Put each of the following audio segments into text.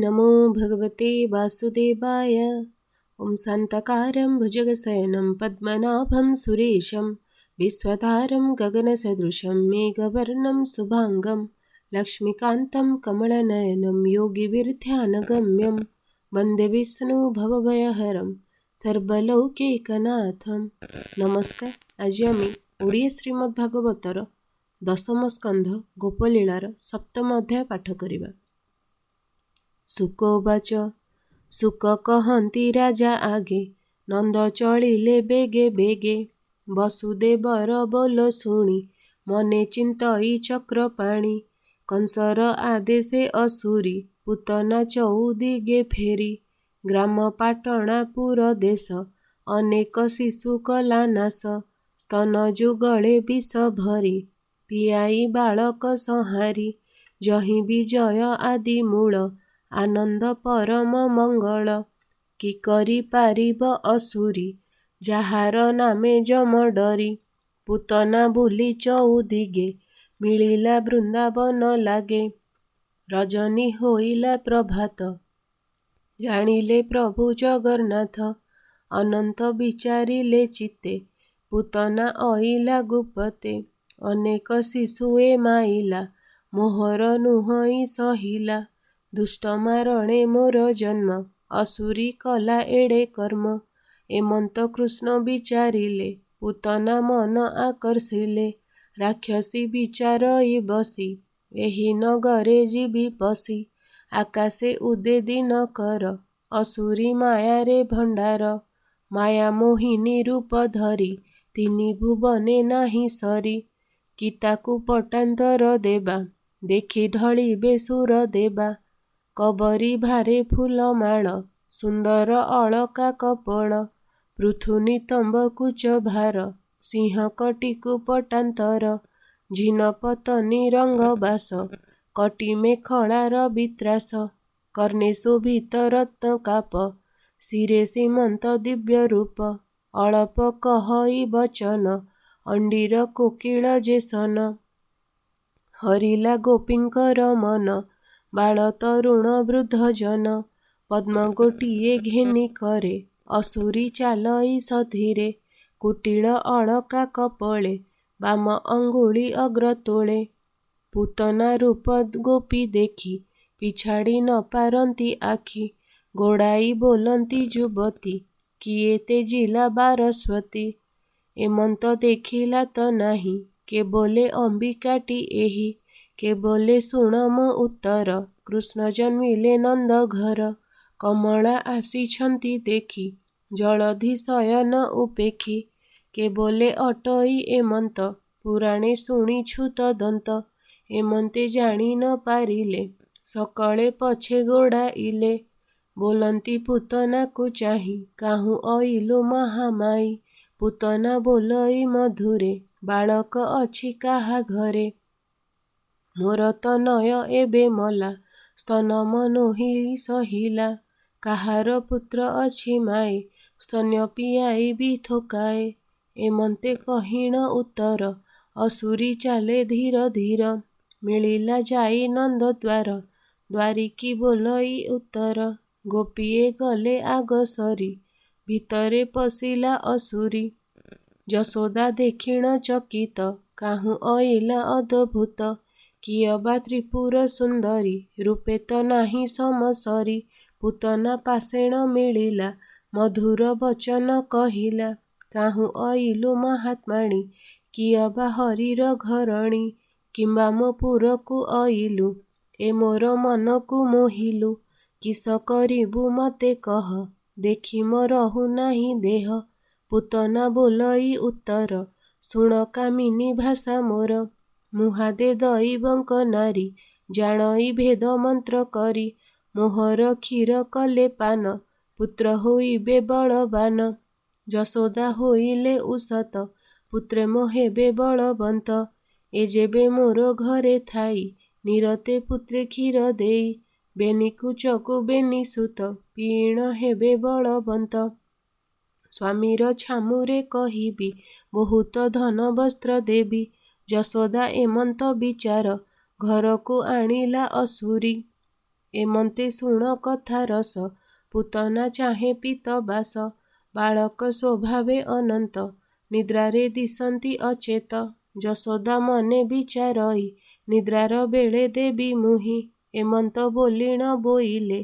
नमो भगवते वासुदेवाय। ॐ शान्तकारं भुजगशयनं पद्मनाभं सुरेशं विश्वधारं गगनसदृशं मेघवर्णं शुभाङ्गं लक्ष्मीकान्तं कमलनयनं योगिविरध्यानगम्यं वन्दे विष्णु भवभयहरं सर्वलौकिकनाथं। नमस्कार। आज आम्ही ओडिया श्रीमद्भागवतर दशम स्कंध गोपलीलार सप्तम अध्याय पाठ करिबा। सुकोवाच सुक कहन्ति राजा आगे नंद चलिले बेगे बेगे वसुदेवर बोल शुणी मने चिंतई चक्रपाणी कंसर आदेशे असुरी पुतना चौदिगे फेरी ग्राम पाटणापुर देश अनेक शिशु कला नाश स्तन जुगले विष भरी पियाई बालक संहारी जहि विजय आदि मूल आनंद परम मंगल कि करी पारिब असुरी जाहार नामे जम डरी पुतना बुली चौदिगे मिलिला वृंदावन लागे रजनी होइला प्रभात जानिले प्रभु जगन्नाथ अनंत विचारिले चित्ते पुतना अइला गुपते अनेक शिशुए माइला मोहर नुहई सहिला दुष्ट मारणे मोर जन्म असुरी कला एड़े कर्म एमंत कृष्ण विचारिले पुतना मन आकर्षिले राक्षसी विचारई बसी एही नगरे जीवी पसी आकाशे उदे दिन कर असुरी माया रे भंडार माया मोहिनी रूप धरी तिनी भुवने नाही सरी किताकु पटांतर देबा देखि ढलिबे सुर देबा कबरी भारे फूल माଳ सुंदर अलका कपड़ पृथु नितंब कुच भार सिंह कटिकु पटांतर झिन पतनी रंग बास कटी मेखଳାर वित्रास कर्णे शोभित रत्न काप शिरे सीमंत दिव्य रूप अळप कहई बचन अंडीर कोकिल जेसन हरिला गोपींकर मन बाल तरुण वृद्ध जन पद्म गोटिए घेनी करे असुरी चालई सधीरे कुटिल अलका कपळे बाम अंगुली अग्र तोळे पुतना रूप गोपी देखी पिछाड़ी न पारंती आखि गोड़ाई बोलंती जुबती किए तेजिला बारस्वती एमंत देखिला त नाही के बोले अंबिकाटी एही के बोले सुण मो उत्तर कृष्ण जन्मिले नंद घर कमला आसीछंती देखी जलधि शयन उपेखी के बोले अटई एमंत पुराणे शुणिछु तदंत एमंते जानी न पारिले सकळे पछे गोड़ाइले बोलंती पुतना को चाही काहू अइलु महामाई पुतना बोलई मधुरे बालक अछि काहा घरे मोर तनय एबे मला स्तन मनोहि सहिला काहार पुत्र अछि माए स्तन्य पियाई भी थोकाए एमंते कहिण उत्तर असुरी चाले धीर धीर मिलिला जाई नंद द्वार द्वारिकी बोलई उत्तर गोपीए गले आग सरी भितरे पशिला असुरी जशोदा देखिण चकित काहू अइला अद्भुत कियबा त्रिपुर सुंदरी रूपे त नाही समसरी पुतना पासेण मिलिला मधुर वचन कहिला काहू अइलु महात्माणी कियबा हरिर घरणी किंबा मो पुरकु अइलु ए मोर मनकु मोहिलु किस करिबु मते कह देखि मोरहु नाही देह पुतना बोलई उत्तर शुण कामिनी भाषा मोर मुहादे दैवंक नारी जानई भेद मंत्र करी मोहर क्षीर कले पान पुत्र होइबे बलवान जशोदा होइले उसत पुत्रे मोहेबे बलवंत ए जेबे मोर घरे थाई निरते पुत्रे क्षीर देई बेनिकु चकु बेनी सुत पीण हेबे बलवंत स्वामीर छामुरे कहिबी बहुत धन वस्त्र देबी जशोदा एमंत विचार घर को आनिला असुरी ଏମନ୍ତେ ଶୁଣ କଥା ରସ, ପୁତନା ଚାହେଁ ପିତ ବାସ। ବାଳକ ସ୍ୱଭାବେ ଅନନ୍ତ, ନିଦ୍ରାରେ ଦିଶନ୍ତି ଅଚେତ। ଯଶୋଦା ମନେ ବିଚାରଇ, ନିଦ୍ରାର ବେଳେ ଦେବି ମୁହିଁ। ଏମନ୍ତ ବୋଲିଣ ବୋଇଲେ,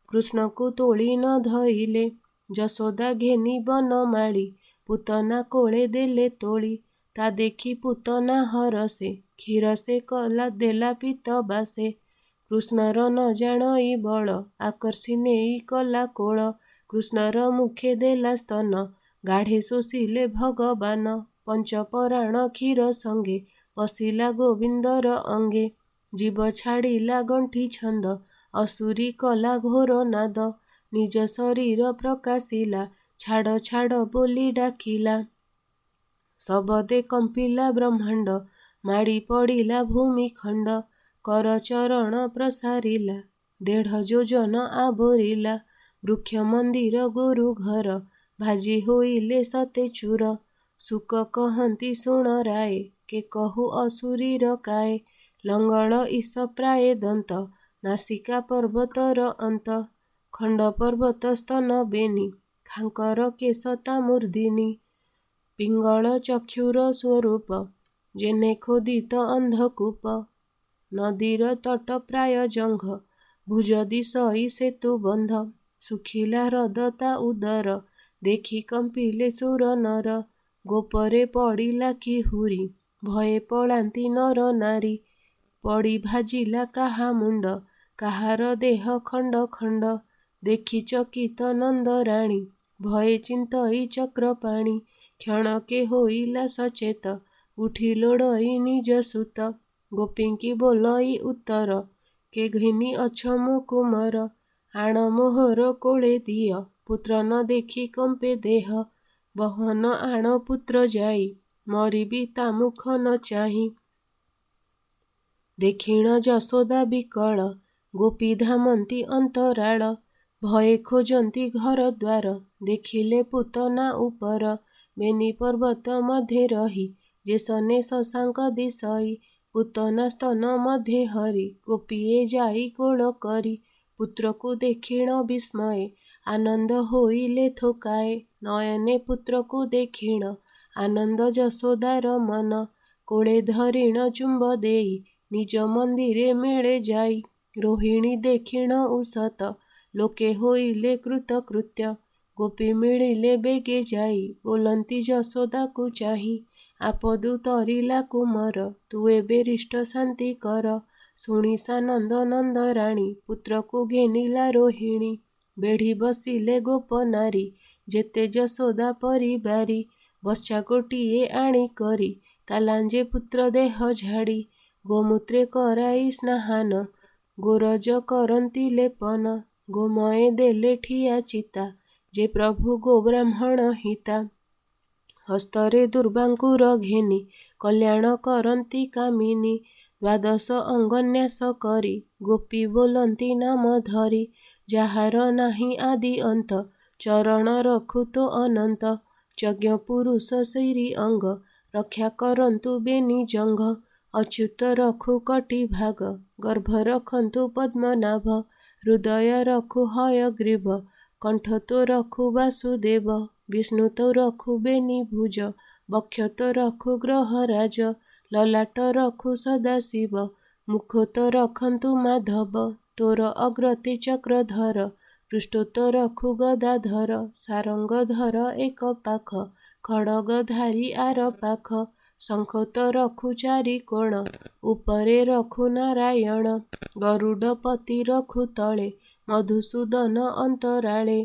କୃଷ୍ଣକୁ ତୋଳି ନ ଧଇଲେ। ଯଶୋଦା ଘେନି ବନମାଳି, ପୁତନା କୋଳେ ଦେଲେ ତୋଳି। ତା ଦେଖି ପୁତନା ହରସେ, କ୍ଷୀର ସେ କଲା ଦେଲା ପିତ ବାସେ। କୃଷ୍ଣର ନ ଜାଣଇ ବଳ, ଆକର୍ଷି ନେଇ କଲା କୋଳ। କୃଷ୍ଣର ମୁଖେ ଦେଲା ସ୍ତନ, ଗାଢ଼େ ଶୋଷିଲେ ଭଗବାନ। ପଞ୍ଚପରାଣ କ୍ଷୀର ସଙ୍ଗେ, ପଶିଲା ଗୋବିନ୍ଦର ଅଙ୍ଗେ। ଜୀବ ଛାଡ଼ିଲା ଗଣ୍ଠି ଛନ୍ଦ, ଅସୁରୀ କଲା ଘୋର ନାଦ। ନିଜ ଶରୀର ପ୍ରକାଶିଲା, ଛାଡ଼ ଛାଡ଼ ବୋଲି ଡାକିଲା। ଶବଦେ କମ୍ପିଲା ବ୍ରହ୍ମାଣ୍ଡ, ମାଡ଼ି ପଡ଼ିଲା ଭୂମିଖଣ୍ଡ। କର ଚରଣ ପ୍ରସାରିଲା, ଦେଢ଼ ଯୋଜନ ଆବୋରିଲା। ବୃକ୍ଷ ମନ୍ଦିର ଗୋରୁ ଘର, ଭାଜି ହୋଇଲେ ସତେ ଚୂର। ଶୁକ କହନ୍ତି ଶୁଣ ରାଏ, କେ କହୁ ଅସୁରୀର କାଏ। ଲଙ୍ଗଳ ଈଶ ପ୍ରାଏ ଦନ୍ତ, ନାସିକା ପର୍ବତର ଅନ୍ତ। ଖଣ୍ଡ ପର୍ବତ ସ୍ତନ ବେନି, ଖାଙ୍କର କେଶ ତା ମୂର୍ଦ୍ଧିନୀ। ପିଙ୍ଗଳ ଚକ୍ଷୁର ସ୍ୱରୂପ, ଯେହ୍ନେ ଖୋଦିତ ଅନ୍ଧକୂପ। ନଦୀର ତଟ ପ୍ରାୟ ଜଙ୍ଘ, ଭୁଜ ଦିଶଇ ସେତୁ ବନ୍ଧ। ଶୁଖିଲା ହ୍ରଦ ତା ଉଦର, ଦେଖି କମ୍ପିଲେ ସୁର ନର। ଗୋପରେ ପଡ଼ିଲା କି ହୁରି, ଭୟେ ପଳାନ୍ତି ନର ନାରୀ। ପଡ଼ି ଭାଜିଲା କାହା ମୁଣ୍ଡ, କାହାର ଦେହ ଖଣ୍ଡ ଖଣ୍ଡ। ଦେଖି ଚକିତ ନନ୍ଦରାଣୀ, ଭୟେ ଚିନ୍ତଇ ଚକ୍ରପାଣୀ। କ୍ଷଣକେ ହୋଇଲା ସଚେତ, ଉଠି ଲୋଡ଼ଇ ନିଜ ସୁତ। ଗୋପୀଙ୍କି ବୋଲଇ ଉତ୍ତର, କେ ଘେନି ଅଛ ମୋ କୁମର। ଆଣ ମୋହର କୋଳେ ଦିଅ, ପୁତ୍ର ନ ଦେଖି କମ୍ପେ ଦେହ। ବହନ ଆଣ ପୁତ୍ର ଯାଇ, ମରିବି ତା ମୁଖ ନ ଚାହିଁ। ଦେଖିଣ ଯଶୋଦା ବିକଳ, ଗୋପୀ ଧାମନ୍ତି ଅନ୍ତରାଳ। ଭୟେ ଖୋଜନ୍ତି ଘର ଦ୍ୱାର, ଦେଖିଲେ ପୁତନା ଉପର। ବେନି ପର୍ବତ ମଧ୍ୟେ ରହି, ଯେ ଶନେ ଶଶାଙ୍କ ଦିଶଇ। ପୁତନା ସ୍ତନ ମଧ୍ୟେ ହରି, ଗୋପୀଏ ଯାଇ କୋଳ କରି। ପୁତ୍ରକୁ ଦେଖିଣ ବିସ୍ମୟେ, ଆନନ୍ଦ ହୋଇଲେ ଥୋକାଏ। ନୟନେ ପୁତ୍ରକୁ ଦେଖିଣ, ଆନନ୍ଦ ଯଶୋଦାର ମନ। କୋଳେ ଧରିଣ ଚୁମ୍ବ ଦେଇ, ନିଜ ମନ୍ଦିରେ ମେଳେ ଯାଇ। ରୋହିଣୀ ଦେଖିଣ ଉଷତ, ଲୋକେ ହୋଇଲେ କୃତକୃତ୍ୟ। ଗୋପୀ ମିଳିଲେ ବେଗେ ଯାଇ, ବୋଲନ୍ତି ଯଶୋଦାକୁ ଚାହିଁ। ଆପଦୁ ତରିଲା କୁମର, ତୁ ଏବେ ହୃଷ୍ଟ ଶାନ୍ତି କର। ଶୁଣି ସାନନ୍ଦ ନନ୍ଦରାଣୀ, ପୁତ୍ରକୁ ଘେନିଲା ରୋହିଣୀ। ବେଢ଼ି ବସିଲେ ଗୋପ ନାରୀ, ଯେତେ ଯଶୋଦା ପରିବାରୀ। ବତ୍ସା ଗୋଟିଏ ଆଣି କରି, ତା ଲାଞ୍ଜେ ପୁତ୍ର ଦେହ ଝାଡ଼ି। ଗୋମୂତ୍ରେ କରାଇ ସ୍ନାହାନ, ଗୋରଜ କରନ୍ତି ଲେପନ। ଗୋମୟେ ଦେଲେ ଠିଆ ଚିତା, ଯେ ପ୍ରଭୁ ଗୋବ୍ରାହ୍ମଣ ହିତା। ହସ୍ତରେ ଦୁର୍ବାଙ୍କୁର ଘେନି, କଲ୍ୟାଣ କରନ୍ତି କାମିନୀ। ଦ୍ୱାଦଶ ଅଙ୍ଗନ୍ୟାସ କରି, ଗୋପୀ ବୋଲନ୍ତି ନାମ ଧରି। ଯାହାର ନାହିଁ ଆଦି ଅନ୍ତ, ଚରଣ ରଖୁ ତୋ ଅନନ୍ତ। ଯଜ୍ଞ ପୁରୁଷ ଶିରୀ ଅଙ୍ଗ, ରକ୍ଷା କରନ୍ତୁ ବେନି ଜଙ୍ଘ। ଅଚ୍ୟୁତ ରଖୁ କଟି ଭାଗ, ଗର୍ଭ ରଖନ୍ତୁ ପଦ୍ମନାଭ। ହୃଦୟ ରଖୁ ହୟଗ୍ରୀବ, କଣ୍ଠ ତୋ ରଖୁ ବାସୁଦେବ। ବିଷ୍ଣୁ ତୋ ରଖୁ ବେନି ଭୁଜ, ବକ୍ଷ ତୋ ରଖୁ ଗ୍ରହରାଜ। ଲଲାଟ ରଖୁ ସଦାଶିବ, ମୁଖ ତୋ ରଖନ୍ତୁ ମାଧବ। ତୋର ଅଗ୍ରତେ ଚକ୍ରଧର, ପୃଷ୍ଠ ତୋ ରଖୁ ଗଦାଧର। ସାରଙ୍ଗ ଧର ଏକ ପାଖ, ଖଡ଼ଗ ଧାରି ଆର ପାଖ। ଶଙ୍ଖ ତୋ ରଖୁ ଚାରି କୋଣ, ଉପରେ ରଖୁ ନାରାୟଣ। ଗରୁଡ଼ ପତି ରଖୁ ତଳେ, ମଧୁସୂଦନ ଅନ୍ତରାଳେ।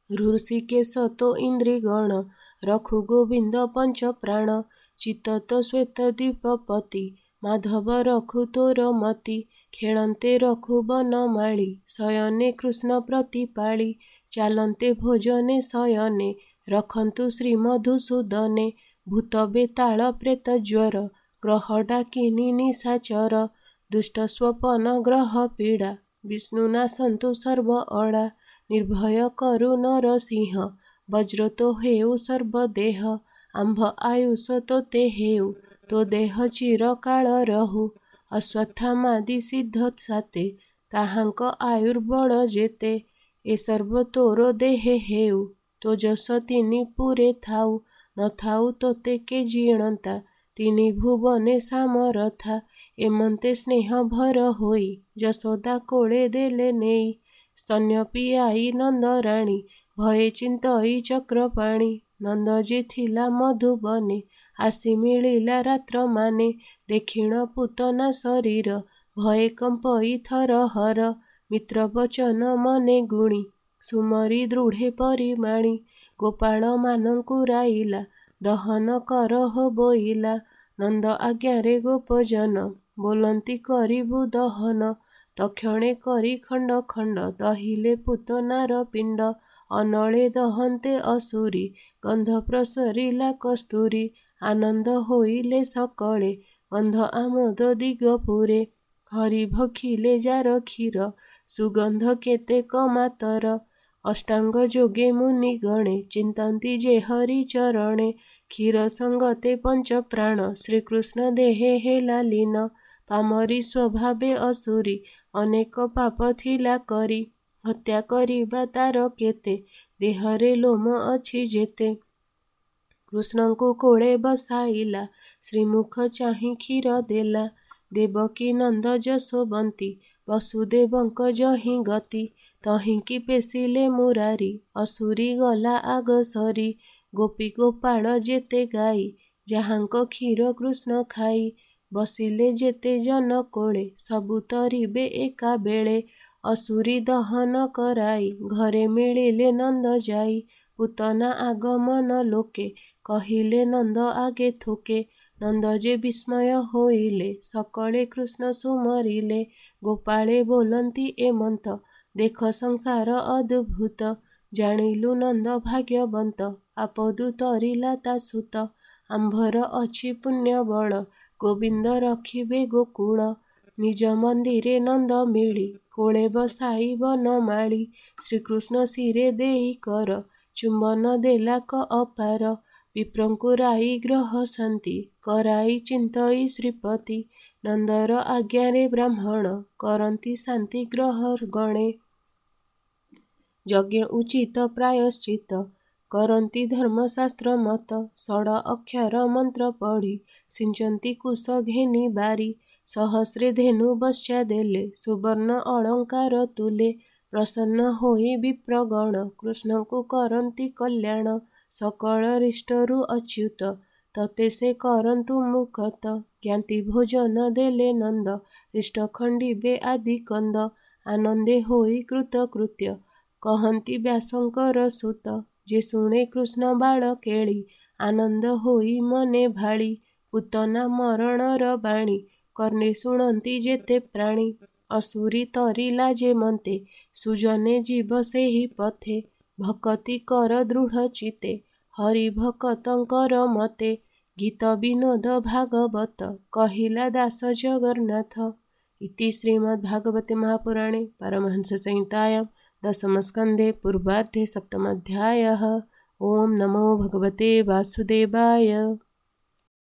ହୃଷିକେଶ ତୋ ଇନ୍ଦ୍ରିଗଣ, ରଖୁ ଗୋବିନ୍ଦ ପଞ୍ଚପ୍ରାଣ। ଚିତ୍ତ ତୋ ଶ୍ୱେତ ଦ୍ୱୀପପତି, ମାଧବ ରଖୁ ତୋର ମତି। ଖେଳନ୍ତେ ରଖୁ ବନମାଳି, ଶୟନେ କୃଷ୍ଣ ପ୍ରତିପାଳି। ଚାଲନ୍ତେ ଭୋଜନେ ଶୟନେ, ରଖନ୍ତୁ ଶ୍ରୀ ମଧୁସୂଦନେ। ଭୂତ ବେତାଳ ପ୍ରେତ ଜ୍ୱର, ଗ୍ରହ ଡାକିନୀ ନିଶାଚର। ଦୁଷ୍ଟ ସ୍ୱପନ ଗ୍ରହ ପୀଡ଼ା, ବିଷ୍ଣୁ ନାଶନ୍ତୁ ସର୍ବ ଅଡ଼ା। ନିର୍ଭୟ କରୁ ନରସିଂହ, ବଜ୍ର ତୋ ହେଉ ସର୍ବଦେହ। ଆମ୍ଭ ଆୟୁଷ ତୋତେ ହେଉ, ତୋ ଦେହ ଚିର କାଳ ରହୁ। ଅଶ୍ୱତ୍ଥାମାଦି ସିଦ୍ଧ ସାତେ, ତାହାଙ୍କ ଆୟୁର୍ବଳ ଯେତେ, ଏ ସର୍ବ ତୋର ଦେହେ ହେଉ। ତୋ ଯଶ ତିନି ପୁରେ ଥାଉ, ନଥାଉ ତୋତେ କେ ଜିଣନ୍ତା। ତିନି ଭୁବନେ ସାମରଥା, ଏମନ୍ତେ ସ୍ନେହ ଭର ହୋଇ। ଯଶୋଦା କୋଳେ ଦେଲେ ନେଇ, ସ୍ତନ୍ୟ ପିଆଇ ନନ୍ଦରାଣୀ। ଭୟେ ଚିନ୍ତଇ ଚକ୍ରପାଣି, ନନ୍ଦ ଯେ ଥିଲା ମଧୁବନେ। ଆସି ମିଳିଲା ରାତ୍ର ମାନେ, ଦେଖିଣ ପୂତନା ଶରୀର। ଭୟେ କମ୍ପଇ ଥରହର, ମିତ୍ର ବଚନ ମନେ ଗୁଣି। ସୁମରି ଦୃଢ଼େ ପରିମାଣି, ଗୋପାଳ ମାନଙ୍କୁ ରାଇଲା। ଦହନ କରହ ବୋଇଲା, ନନ୍ଦ ଆଜ୍ଞାରେ ଗୋପଜନ। ବୋଲନ୍ତି କରିବୁ ଦହନ, ତକ୍ଷଣେ କରି ଖଣ୍ଡ ଖଣ୍ଡ। ଦହିଲେ ପୂତନାର ପିଣ୍ଡ, ଅନଳେ ଦହନ୍ତେ ଅସୁରି। ଗନ୍ଧ ପ୍ରସରିଲା କସ୍ତୁରୀ, ଆନନ୍ଦ ହୋଇଲେ ସକଳେ। ଗନ୍ଧ ଆମୋଦ ଦିଗପୁରେ, ହରି ଭକ୍ଷିଲେ ଯାର କ୍ଷୀର। ସୁଗନ୍ଧ କେତେକ ମାତର, ଅଷ୍ଟାଙ୍ଗ ଯୋଗେ ମୁନିଗଣେ। ଚିନ୍ତନ୍ତି ଯେ ହରି ଚରଣେ, କ୍ଷୀର ସଙ୍ଗତେ ପଞ୍ଚ ପ୍ରାଣ। ଶ୍ରୀକୃଷ୍ଣ ଦେହେ ହେଲା ଲୀନ, ପାମରି ସ୍ୱଭାବେ ଅସୁରୀ। ଅନେକ ପାପ ଥିଲା କରି, ହତ୍ୟା କରିବା ତାର କେତେ। ଦେହରେ ଲୋମ ଅଛି ଯେତେ, କୃଷ୍ଣଙ୍କୁ କୋଳେ ବସାଇଲା। ଶ୍ରୀମୁଖ ଚାହିଁ କ୍ଷୀର ଦେଲା, ଦେବକୀ ନନ୍ଦ ଯଶୋବନ୍ତୀ। ବସୁଦେବଙ୍କ ଯହିଁ ଗତି, ତହିଁକି ପେଶିଲେ ମୁରାରି। ଅସୁରୀ ଗଲା ଆଗ ସରି, ଗୋପୀ ଗୋପାଳ ଯେତେ ଗାଇ। ଯାହାଙ୍କ କ୍ଷୀର କୃଷ୍ଣ ଖାଇ, ବସିଲେ ଯେତେ ଜନ କୋଳେ। ସବୁ ତରିବେ ଏକାବେଳେ, ଅସୁରୀ ଦହନ କରାଇ। ଘରେ ମିଳିଲେ ନନ୍ଦ ଯାଇ, ପୂତନା ଆଗମନ ଲୋକେ। କହିଲେ ନନ୍ଦ ଆଗେ ଥୋକେ, ନନ୍ଦ ଯେ ବିସ୍ମୟ ହୋଇଲେ। ସକଳେ କୃଷ୍ଣ ସୁମରିଲେ, ଗୋପାଳେ ବୋଲନ୍ତି ଏମନ୍ତ। ଦେଖ ସଂସାର ଅଦ୍ଭୁତ, ଜାଣିଲୁ ନନ୍ଦ ଭାଗ୍ୟବନ୍ତ। ଆପଦୁ ତରିଲା ତା ସୁତ, ଆମ୍ଭର ଅଛି ପୁଣ୍ୟ ବଳ। ଗୋବିନ୍ଦ ରଖିବେ ଗୋକୁଳ, ନିଜ ମନ୍ଦିରେ ନନ୍ଦ ମିଳି। କୋଳେ ବସାଇ ବନମାଳି, ଶ୍ରୀକୃଷ୍ଣ ଶିରେ ଦେଇ କର। ଚୁମ୍ବନ ଦେଲା କ ଅପାର, ବିପ୍ରଙ୍କୁ ରାଇ ଗ୍ରହ ଶାନ୍ତି। କରାଇ ଚିନ୍ତଇ ଶ୍ରୀପତି, ନନ୍ଦର ଆଜ୍ଞାରେ ବ୍ରାହ୍ମଣ। କରନ୍ତି ଶାନ୍ତି ଗ୍ରହ ଗଣେ, ଯଜ୍ଞ ଉଚିତ ପ୍ରାୟଶ୍ଚିତ। କରନ୍ତି ଧର୍ମଶାସ୍ତ୍ର ମତ, ଷଡ଼ ଅକ୍ଷର ମନ୍ତ୍ର ପଢ଼ି। ସିଞ୍ଚନ୍ତି କୁଶ ଘେନି ବାରି, ସହସ୍ରେ ଧେନୁ ବଶ୍ଚା ଦେଲେ। ସୁବର୍ଣ୍ଣ ଅଳଙ୍କାର ତୁଲେ, ପ୍ରସନ୍ନ ହୋଇ ବିପ୍ରଗଣ। କୃଷ୍ଣଙ୍କୁ କରନ୍ତି କଲ୍ୟାଣ, ସକଳ ରିଷ୍ଟରୁ ଅଚ୍ୟୁତ। ତତେ ସେ କରନ୍ତୁ ମୁକତ, ଜ୍ଞାତି ଭୋଜନ ଦେଲେ ନନ୍ଦ। ରିଷ୍ଟ ଖଣ୍ଡିବେ ଆଦି କନ୍ଦ, ଆନନ୍ଦେ ହୋଇ କୃତକୃତ୍ୟ। କହନ୍ତି ବ୍ୟାସଙ୍କର ସୁତ, ଯେ ଶୁଣେ କୃଷ୍ଣ ବାଳ କେଳି। ଆନନ୍ଦ ହୋଇ ମନେ ଭାଳି, ପୂତନା ମରଣର ବାଣୀ। କର୍ଣ୍ଣେ ଶୁଣନ୍ତି ଯେତେ ପ୍ରାଣୀ, ଅସୁରୀ ତରିଲା ଯେ ମନ୍ତେ। ସୁଜନେ ଯିବ ସେହି ପଥେ, ଭକତି କର ଦୃଢ଼ ଚିତ୍ତେ। ହରି ଭକତଙ୍କର ମତେ, ଗୀତ ବିନୋଦ ଭାଗବତ। କହିଲା ଦାସ ଜଗନ୍ନାଥ, ଇତି ଶ୍ରୀମଦ୍ଭାଗବତେ ମହାପୁରାଣେ ପାରମହଂସ ସଂହିତାୟାं ଦଶମସ୍କନ୍ଧେ ପୂର୍ବାର୍ଦ୍ଧେ ସପ୍ତମୋଧ୍ୟାୟः। ଓಂ ନମୋ ଭଗବତେ ବାସୁଦେବାୟ।